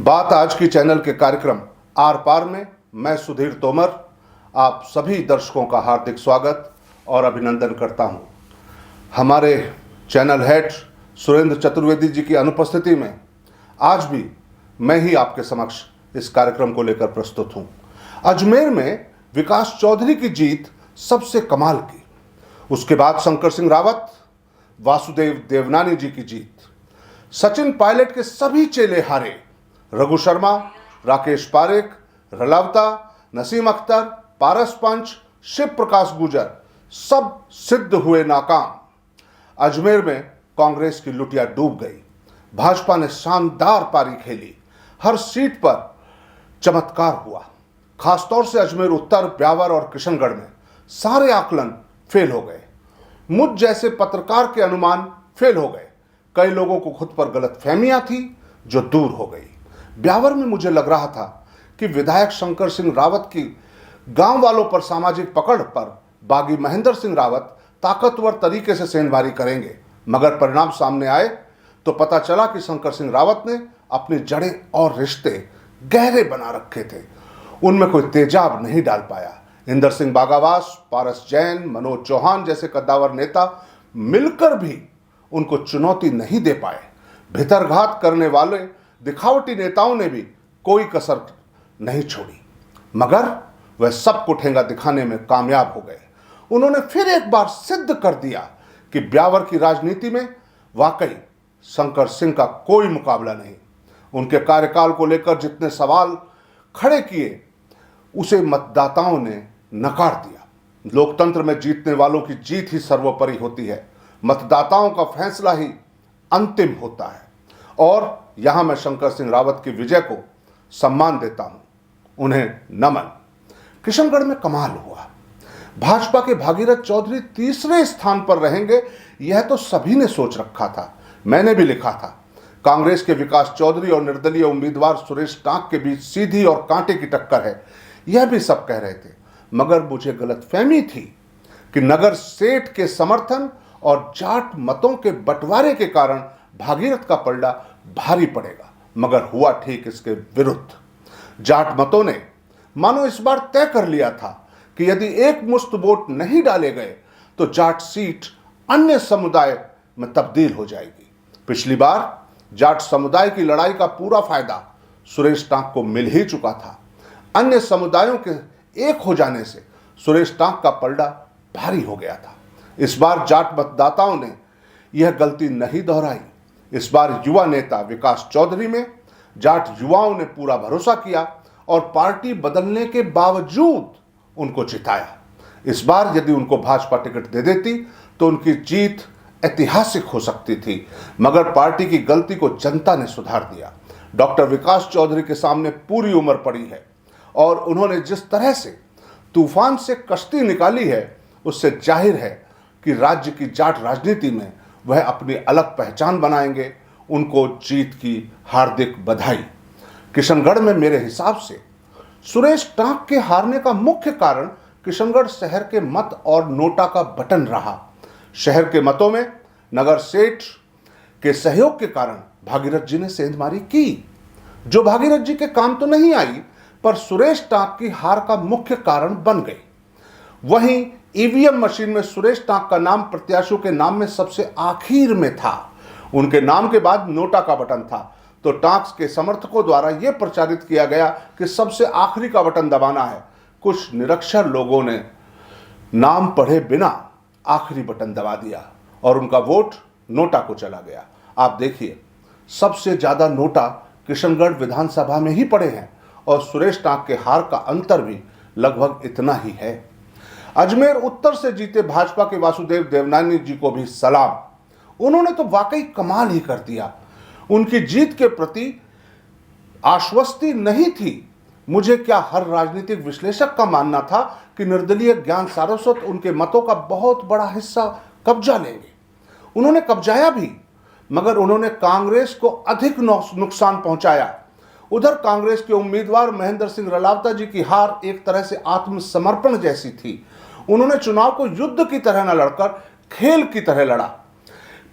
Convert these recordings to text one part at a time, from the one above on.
बात आज की चैनल के कार्यक्रम आर पार में मैं सुधीर तोमर आप सभी दर्शकों का हार्दिक स्वागत और अभिनंदन करता हूं। हमारे चैनल हेड सुरेंद्र चतुर्वेदी जी की अनुपस्थिति में आज भी मैं ही आपके समक्ष इस कार्यक्रम को लेकर प्रस्तुत हूं। अजमेर में विकास चौधरी की जीत सबसे कमाल की, उसके बाद शंकर सिंह रावत, वासुदेव देवनानी जी की जीत, सचिन पायलट के सभी चेले हारे, रघु शर्मा, राकेश पारेख, रलावता, नसीम अख्तर, पारस पंच, शिव प्रकाश गुजर सब सिद्ध हुए नाकाम। अजमेर में कांग्रेस की लुटिया डूब गई। भाजपा ने शानदार पारी खेली। हर सीट पर चमत्कार हुआ। खासतौर से अजमेर उत्तर, ब्यावर और किशनगढ़ में सारे आकलन फेल हो गए। मुझ जैसे पत्रकार के अनुमान फेल हो गए। कई लोगों को खुद पर गलतफहमियां थी जो दूर हो गई। ब्यावर में मुझे लग रहा था कि विधायक शंकर सिंह रावत की गांव वालों पर सामाजिक पकड़ पर बागी महेंद्र सिंह रावत ताकतवर तरीके से सेंधमारी करेंगे, मगर परिणाम सामने आए तो पता चला कि शंकर सिंह रावत ने अपनी जड़ें और रिश्ते गहरे बना रखे थे। उनमें कोई तेजाब नहीं डाल पाया। इंदर सिंह बागावास, पारस जैन, मनोज चौहान जैसे कद्दावर नेता मिलकर भी उनको चुनौती नहीं दे पाए। भितरघात करने वाले दिखावटी नेताओं ने भी कोई कसर नहीं छोड़ी, मगर वह सबको ठेंगा दिखाने में कामयाब हो गए। उन्होंने फिर एक बार सिद्ध कर दिया कि ब्यावर की राजनीति में वाकई शंकर सिंह का कोई मुकाबला नहीं। उनके कार्यकाल को लेकर जितने सवाल खड़े किए उसे मतदाताओं ने नकार दिया। लोकतंत्र में जीतने वालों की जीत ही सर्वोपरि होती है। मतदाताओं का फैसला ही अंतिम होता है और यहां मैं शंकर सिंह रावत की विजय को सम्मान देता हूं, उन्हें नमन। किशनगढ़ में कमाल हुआ। भाजपा के भागीरथ चौधरी तीसरे स्थान पर रहेंगे, यह तो सभी ने सोच रखा था। मैंने भी लिखा था। कांग्रेस के विकास चौधरी और निर्दलीय उम्मीदवार सुरेश टांक के बीच सीधी और कांटे की टक्कर है, यह भी सब कह रहे थे। मगर मुझे गलतफहमी थी कि नगर सेठ के समर्थन और जाट मतों के बंटवारे के कारण भागीरथ का पलड़ा भारी पड़ेगा, मगर हुआ ठीक इसके विरुद्ध। जाट मतों ने मानो इस बार तय कर लिया था कि यदि एक मुश्त वोट नहीं डाले गए तो जाट सीट अन्य समुदाय में तब्दील हो जाएगी। पिछली बार जाट समुदाय की लड़ाई का पूरा फायदा सुरेश टांक को मिल ही चुका था। अन्य समुदायों के एक हो जाने से सुरेश टांक का पलड़ा भारी हो गया था। इस बार जाट मतदाताओं ने यह गलती नहीं दोहराई। इस बार युवा नेता विकास चौधरी में जाट युवाओं ने पूरा भरोसा किया और पार्टी बदलने के बावजूद उनको जिताया। इस बार यदि उनको भाजपा टिकट दे देती तो उनकी जीत ऐतिहासिक हो सकती थी, मगर पार्टी की गलती को जनता ने सुधार दिया। डॉक्टर विकास चौधरी के सामने पूरी उम्र पड़ी है और उन्होंने जिस तरह से तूफान से कश्ती निकाली है उससे जाहिर है कि राज्य की जाट राजनीति में वह अपनी अलग पहचान बनाएंगे। उनको जीत की हार्दिक बधाई। किशनगढ़ में मेरे हिसाब से सुरेश टांक के हारने का मुख्य कारण किशनगढ़ शहर के मत और नोटा का बटन रहा। शहर के मतों में नगर सेठ के सहयोग के कारण भागीरथ जी ने सेंधमारी की, जो भागीरथ जी के काम तो नहीं आई पर सुरेश टांक की हार का मुख्य कारण बन गई। वहीं ईवीएम मशीन में सुरेश टांक का नाम प्रत्याशियों के नाम में सबसे आखिर में था। उनके नाम के बाद नोटा का बटन था, तो टांक के समर्थकों द्वारा यह प्रचारित किया गया कि सबसे आखिरी का बटन दबाना है। कुछ निरक्षर लोगों ने नाम पढ़े बिना आखिरी बटन दबा दिया और उनका वोट नोटा को चला गया। आप देखिए, सबसे ज्यादा नोटा किशनगढ़ विधानसभा में ही पड़े हैं और सुरेश टांक के हार का अंतर भी लगभग इतना ही है। अजमेर उत्तर से जीते भाजपा के वासुदेव देवनानी जी को भी सलाम। उन्होंने तो वाकई कमाल ही कर दिया। उनकी जीत के प्रति आश्वस्ति नहीं थी। मुझे क्या, हर राजनीतिक विश्लेषक का मानना था कि निर्दलीय ज्ञान सारस्वत उनके मतों का बहुत बड़ा हिस्सा कब्जा लेंगे। उन्होंने कब्जाया भी, मगर उन्होंने कांग्रेस को अधिक नुकसान पहुंचाया। उधर कांग्रेस के उम्मीदवार महेंद्र सिंह रलावता जी की हार एक तरह से आत्मसमर्पण जैसी थी। उन्होंने चुनाव को युद्ध की तरह न लड़कर खेल की तरह लड़ा।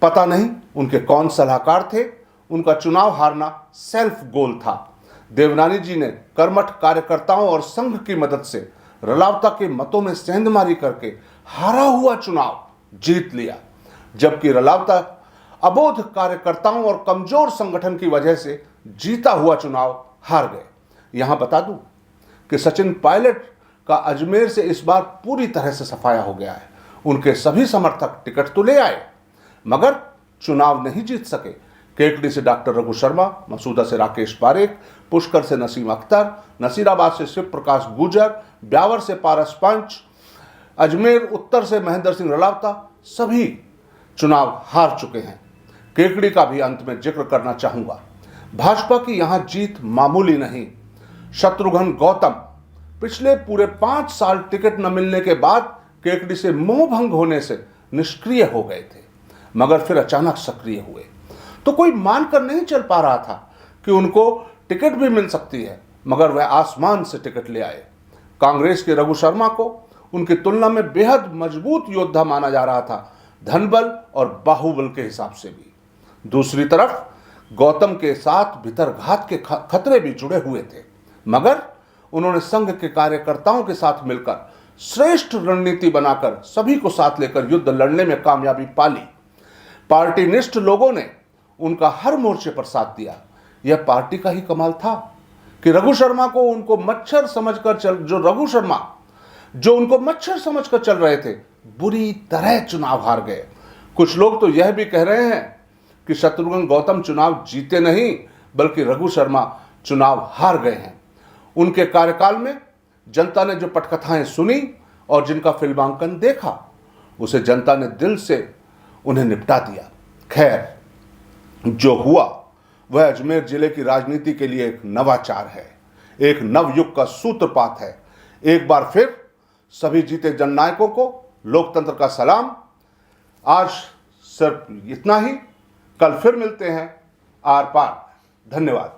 पता नहीं उनके कौन सलाहकार थे, उनका चुनाव हारना सेल्फ गोल था। देवनानी जी ने कर्मठ कार्यकर्ताओं और संघ की मदद से रलावता के मतों में सेंधमारी करके हारा हुआ चुनाव जीत लिया, जबकि रलावता अबोध कार्यकर्ताओं और कमजोर संगठन की वजह से जीता हुआ चुनाव हार गए। यहां बता दूं कि सचिन पायलट का अजमेर से इस बार पूरी तरह से सफाया हो गया है। उनके सभी समर्थक टिकट तो ले आए मगर चुनाव नहीं जीत सके। केकड़ी से डॉक्टर रघु शर्मा, मसूदा से राकेश पारेख, पुष्कर से नसीम अख्तर, नसीराबाद से शिव प्रकाश गुजर, ब्यावर से पारस पंच, अजमेर उत्तर से महेंद्र सिंह रलावता सभी चुनाव हार चुके हैं। केकड़ी का भी अंत में जिक्र करना चाहूंगा। भाजपा की यहां जीत मामूली नहीं। शत्रुघ्न गौतम पिछले पूरे 5 साल टिकट न मिलने के बाद केकड़ी से मोह भंग होने से निष्क्रिय हो गए थे, मगर फिर अचानक सक्रिय हुए तो कोई मानकर नहीं चल पा रहा था कि उनको टिकट भी मिल सकती है, मगर वह आसमान से टिकट ले आए। कांग्रेस के रघु शर्मा को उनकी तुलना में बेहद मजबूत योद्धा माना जा रहा था, धनबल और बाहुबल के हिसाब से भी। दूसरी तरफ गौतम के साथ भीतरघात के खतरे भी जुड़े हुए थे, मगर उन्होंने संघ के कार्यकर्ताओं के साथ मिलकर श्रेष्ठ रणनीति बनाकर सभी को साथ लेकर युद्ध लड़ने में कामयाबी पाली। पार्टीनिष्ठ लोगों ने उनका हर मोर्चे पर साथ दिया। यह पार्टी का ही कमाल था कि रघु शर्मा को उनको मच्छर समझकर चल रहे थे, बुरी तरह चुनाव हार गए। कुछ लोग तो यह भी कह रहे हैं कि शत्रुघ्न गौतम चुनाव जीते नहीं बल्कि रघु शर्मा चुनाव हार गए हैं। उनके कार्यकाल में जनता ने जो पटकथाएं सुनी और जिनका फिल्मांकन देखा, उसे जनता ने दिल से उन्हें निपटा दिया। खैर, जो हुआ वह अजमेर जिले की राजनीति के लिए एक नवाचार है, एक नवयुग का सूत्रपात है। एक बार फिर सभी जीते जननायकों को लोकतंत्र का सलाम। आज सिर्फ इतना ही, कल फिर मिलते हैं आर पार। धन्यवाद।